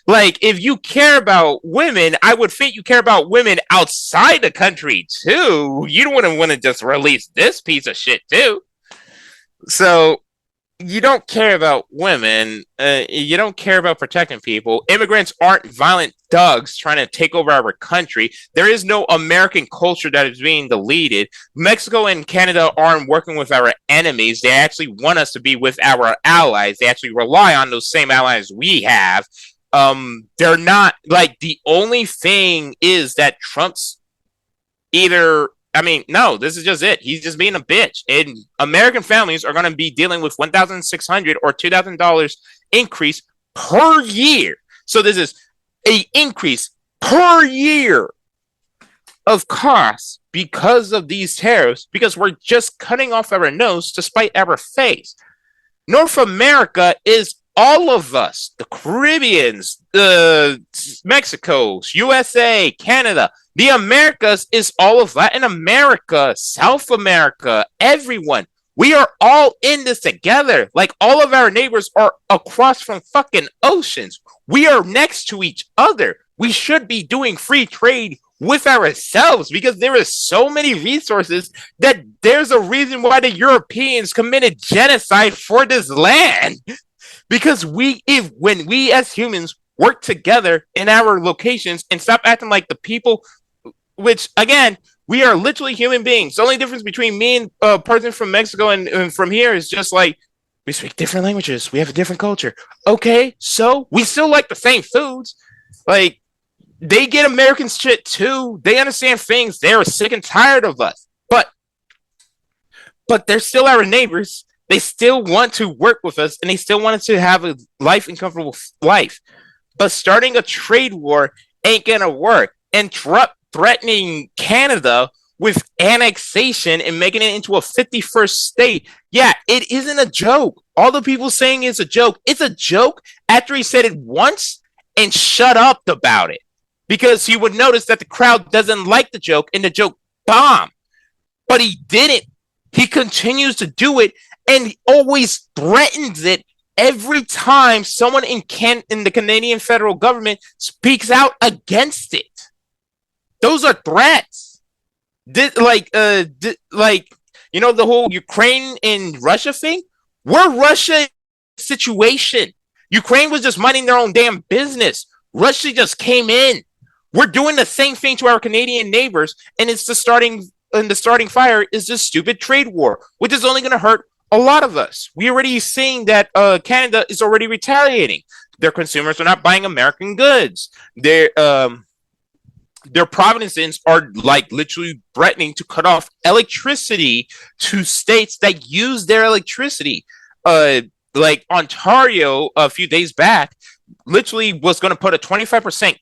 Like, if you care about women, I would think you care about women outside the country, too. You don't want to just release this piece of shit, too. So, you don't care about women. You don't care about protecting people. Immigrants aren't violent thugs trying to take over our country. There is no American culture that is being deleted. Mexico and Canada aren't working with our enemies. They actually want us to be with our allies. They actually rely on those same allies we have. They're not, like, the only thing is that Trump's no, this is just it. He's just being a bitch. And American families are going to be dealing with $1,600 or $2,000 increase per year. So this is an increase per year of costs because of these tariffs, because we're just cutting off our nose to spite our face. North America is all of us, the Caribbeans, Mexico, USA, Canada. The Americas is all of Latin America, South America, everyone. We are all in this together. Like, all of our neighbors are across from fucking oceans. We are next to each other. We should be doing free trade with ourselves, because there is so many resources that there's a reason why the Europeans committed genocide for this land. Because when we as humans work together in our locations and stop acting like the people, which, again, We are literally human beings. The only difference between me and a person from Mexico and from here is just like we speak different languages. We have a different culture. Okay, so we still like the same foods. Like they get American shit too. They understand things. They're sick and tired of us. But they're still our neighbors. They still want to work with us, and they still want us to have a life and comfortable life. But starting a trade war ain't gonna work. And threatening Canada with annexation and making it into a 51st state, yeah, it isn't a joke. All the people saying it's a joke. It's a joke after he said it once and shut up about it. Because he would notice that the crowd doesn't like the joke and the joke bombed. But he didn't. He continues to do it and he always threatens it every time someone in the Canadian federal government speaks out against it. Those are threats. Like the whole Ukraine and Russia thing. We're Russia situation. Ukraine was just minding their own damn business. Russia just came in. We're doing the same thing to our Canadian neighbors, and the starting fire is this stupid trade war, which is only going to hurt a lot of us. We already seeing that Canada is already retaliating. Their consumers are not buying American goods. Their provinces are like literally threatening to cut off electricity to states that use their electricity. Like Ontario a few days back literally was going to put a 25%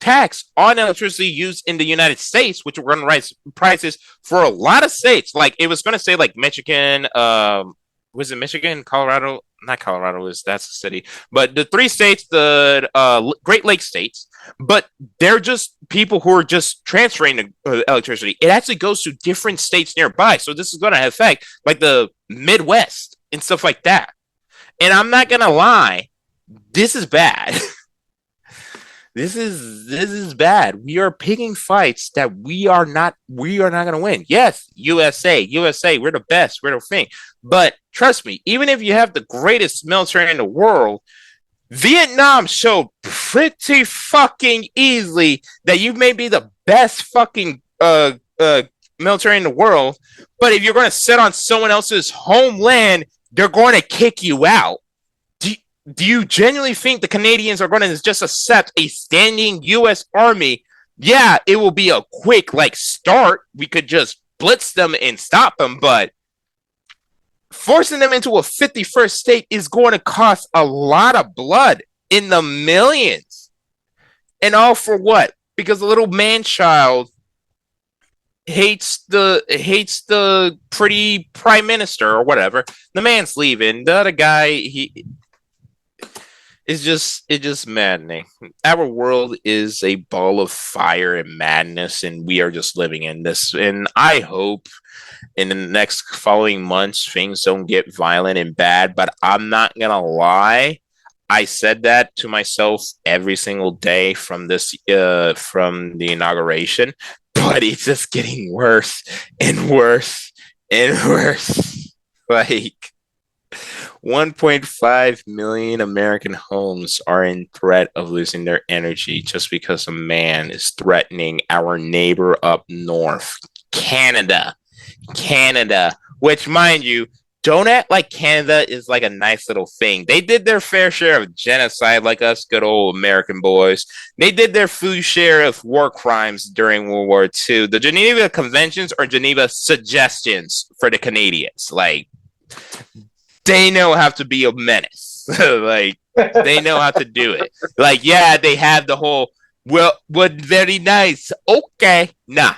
tax on electricity used in the United States, which will run rise prices for a lot of states. Like it was going to say like Michigan, was it Michigan, Colorado? Not Colorado, that's the city, but the three states, the Great Lakes states. But they're just people who are just transferring the electricity. It actually goes to different states nearby, so this is going to affect like the Midwest and stuff like that. And I'm not gonna lie, this is bad. This is bad. We are picking fights that we are not going to win. Yes, USA, we're the best, we're the thing. But trust me, even if you have the greatest military in the world, Vietnam showed pretty fucking easily that you may be the best fucking military in the world, but if you're going to sit on someone else's homeland, they're going to kick you out. Do you genuinely think the Canadians are going to just accept a standing U.S. Army? Yeah, it will be a quick start. We could just blitz them and stop them, but forcing them into a 51st state is going to cost a lot of blood in the millions. And all for what? Because a little man-child hates the pretty prime minister or whatever. The man's leaving. The other guy, it's just maddening. Our world is a ball of fire and madness, and we are just living in this. And I hope in the next following months things don't get violent and bad. But I'm not gonna lie, I said that to myself every single day from the inauguration. But it's just getting worse and worse and worse. Like 1.5 million American homes are in threat of losing their energy just because a man is threatening our neighbor up north, Canada, which, mind you, don't act like Canada is like a nice little thing. They did their fair share of genocide like us good old American boys. They did their full share of war crimes during World War II. The Geneva Conventions are Geneva suggestions for the Canadians. Like, they know how to be a menace. Like, they know how to do it. Like, yeah, they have the whole, well, very nice. Okay. Nah.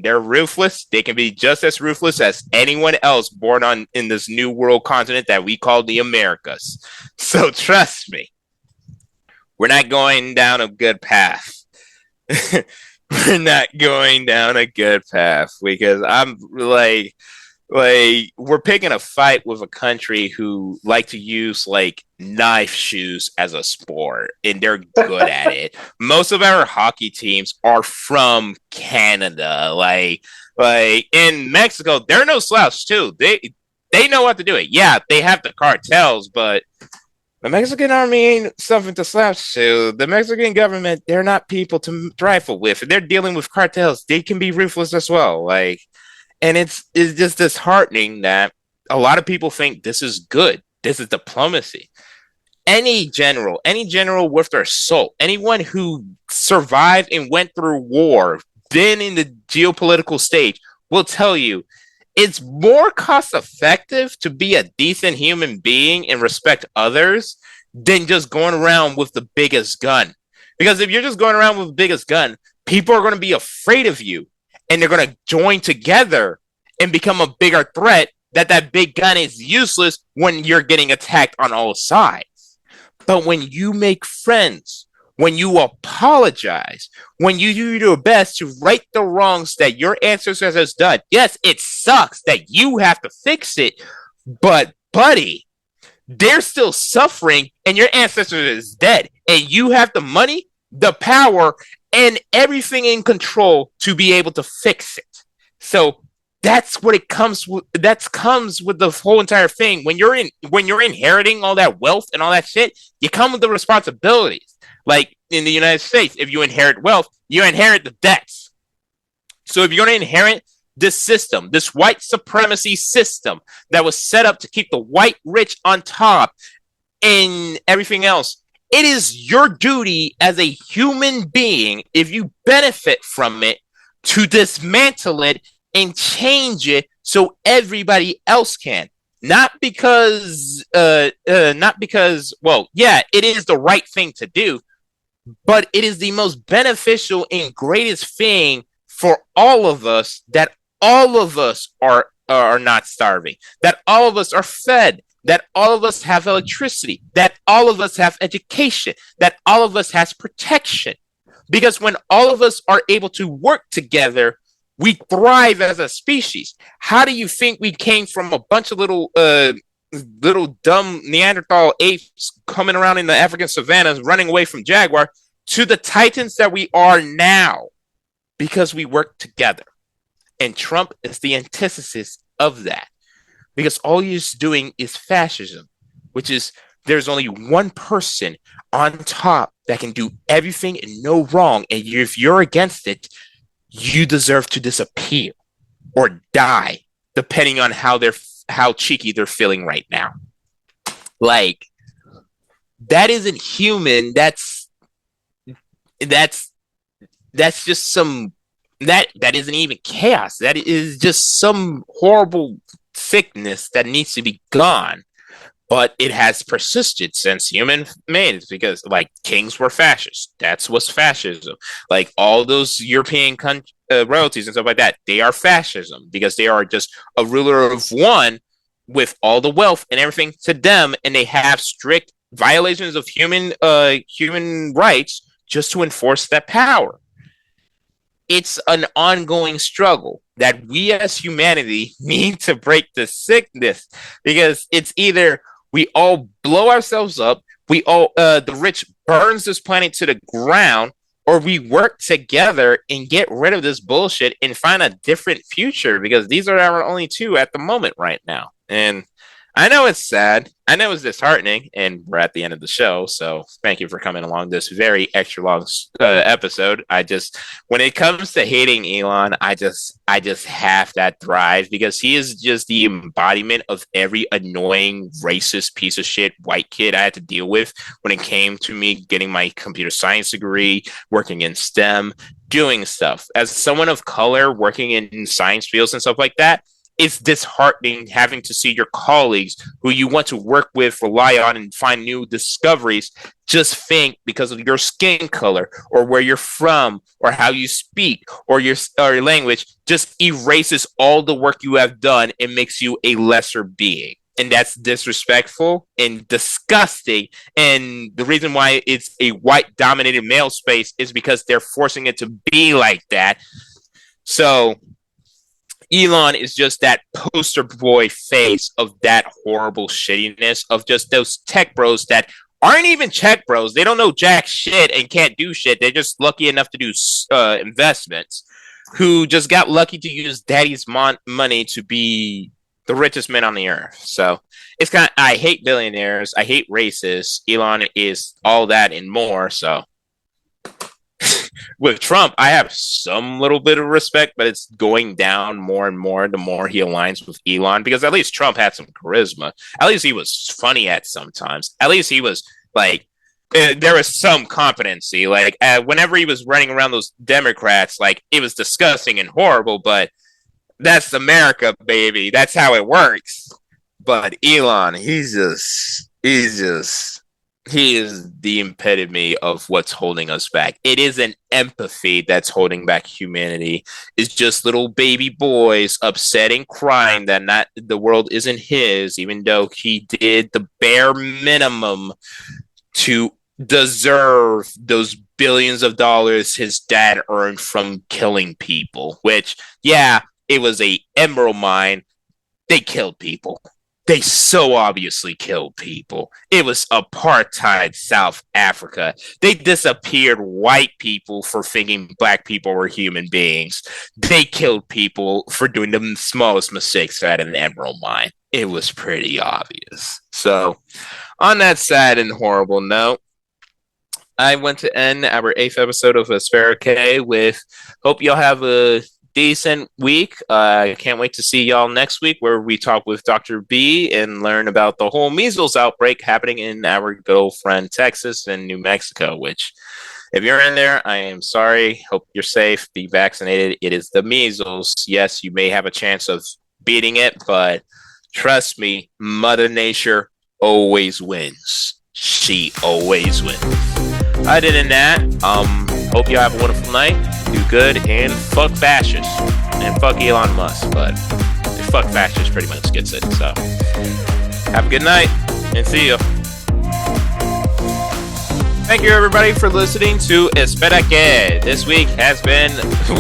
They're ruthless. They can be just as ruthless as anyone else born in this new world continent that we call the Americas. So trust me, we're not going down a good path. We're not going down a good path because I'm like we're picking a fight with a country who like to use knife shoes as a sport, and they're good at it. Most of our hockey teams are from Canada. Like in Mexico, they're no slouch too. They know what to do it. Yeah, they have the cartels, but The Mexican army ain't something to slouch to. The Mexican government, they're not people to trifle with. They're dealing with cartels. They can be ruthless as well. Like, and it's just disheartening that a lot of people think this is good. This is diplomacy. Any general worth their salt, anyone who survived and went through war, been in the geopolitical stage, will tell you it's more cost effective to be a decent human being and respect others than just going around with the biggest gun. Because if you're just going around with the biggest gun, people are going to be afraid of you and they're going to join together and become a bigger threat that big gun is useless when you're getting attacked on all sides. But when you make friends, when you apologize, when you do your best to right the wrongs that your ancestors has done, yes, it sucks that you have to fix it, but buddy, they're still suffering and your ancestor is dead and you have the money, the power, and everything in control to be able to fix it. So that's what it comes with. That comes with the whole entire thing. When you're inheriting all that wealth and all that shit, you come with the responsibilities. Like in the United States, if you inherit wealth, you inherit the debts. So if you're going to inherit this system, this white supremacy system that was set up to keep the white rich on top and everything else, it is your duty as a human being, if you benefit from it, to dismantle it and change it so everybody else can. Not because, well, yeah, it is the right thing to do, but it is the most beneficial and greatest thing for all of us, that all of us are not starving, that all of us are fed, that all of us have electricity, that all of us have education, that all of us has protection. Because when all of us are able to work together, we thrive as a species. How do you think we came from a bunch of little dumb Neanderthal apes coming around in the African savannas, running away from jaguar, to the titans that we are now? Because we work together. And Trump is the antithesis of that. Because all he's doing is fascism, which is there's only one person on top that can do everything and no wrong. And if you're against it, you deserve to disappear or die, depending on how cheeky they're feeling right now. Like, that isn't human. That's just some that isn't even chaos. That is just some horrible sickness that needs to be gone. But it has persisted since human made, because like kings were fascists. That's what's fascism. Like all those European royalties and stuff like that, they are fascism because they are just a ruler of one with all the wealth and everything to them, and they have strict violations of human rights just to enforce that power. It's an ongoing struggle that we as humanity need to break the sickness, because it's either we all blow ourselves up, the rich burns this planet to the ground, or we work together and get rid of this bullshit and find a different future, because these are our only two at the moment right now. And I know it's sad. I know it's disheartening, and we're at the end of the show. So thank you for coming along this very extra long episode. When it comes to hating Elon, I just have that drive, because he is just the embodiment of every annoying, racist piece of shit white kid I had to deal with when it came to me getting my computer science degree, working in STEM, doing stuff. As someone of color working in science fields and stuff like that, it's disheartening having to see your colleagues who you want to work with, rely on, and find new discoveries just think because of your skin color or where you're from or how you speak or your language just erases all the work you have done and makes you a lesser being. And that's disrespectful and disgusting. And the reason why it's a white dominated male space is because they're forcing it to be like that. So Elon is just that poster boy face of that horrible shittiness of just those tech bros that aren't even tech bros. They don't know jack shit and can't do shit. They're just lucky enough to do investments, who just got lucky to use daddy's money to be the richest man on the earth. So it's kind of, I hate billionaires. I hate racists. Elon is all that and more. So with Trump, I have some little bit of respect, but it's going down more and more the more he aligns with Elon, because at least Trump had some charisma. At least he was funny at sometimes. At least he was like, there was some competency. Like whenever he was running around those Democrats, like it was disgusting and horrible, but that's America, baby. That's how it works. But Elon, he is the epitome of what's holding us back. It isn't empathy that's holding back humanity. It's just little baby boys upset and crying that not the world isn't his, even though he did the bare minimum to deserve those billions of dollars his dad earned from killing people. Which, yeah, it was a emerald mine. They killed people. They so obviously killed people. It was apartheid South Africa. They disappeared white people for thinking black people were human beings. They killed people for doing the smallest mistakes at an emerald mine. It was pretty obvious. So, on that sad and horrible note, I want to end our 8th episode of Espera Que with hope y'all have a decent week. I can't wait to see y'all next week, where we talk with Dr. B and learn about the whole measles outbreak happening in our good old friend Texas and New Mexico, which, if you're in there, I am sorry. Hope you're safe. Be vaccinated. It is the measles. Yes, you may have a chance of beating it, but trust me, Mother Nature always wins. She always wins. Other than that, hope you have a wonderful night. Do good and fuck fascists and fuck Elon Musk, but fuck fascists pretty much gets it. So have a good night and see you. Thank you everybody for listening to Espera Que. This week has been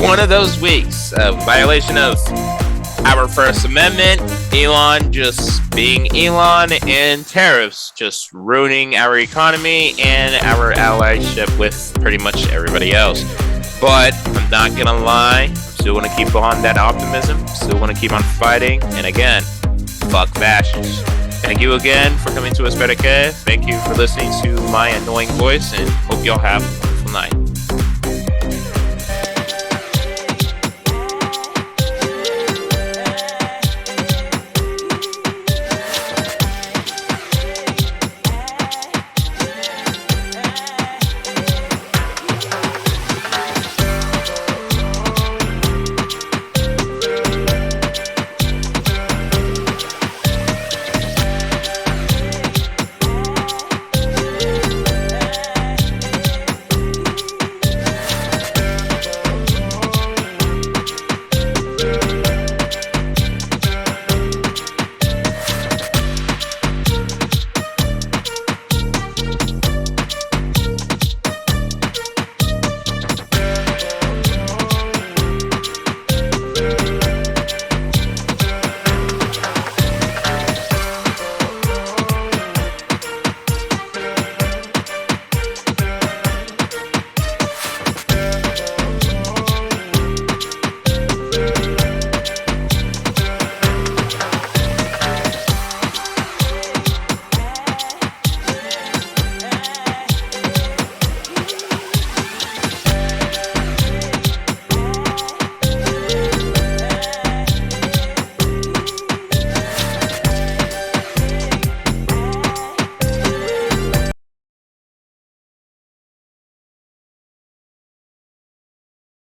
one of those weeks of violation of our First Amendment, Elon just being Elon, and tariffs just ruining our economy and our allyship with pretty much everybody else. But I'm not gonna lie, I'm still gonna keep on that optimism, still gonna keep on fighting, and again, fuck fascists. Thank you again for coming to Espera Que. Thank you for listening to my annoying voice, and hope y'all have a wonderful night.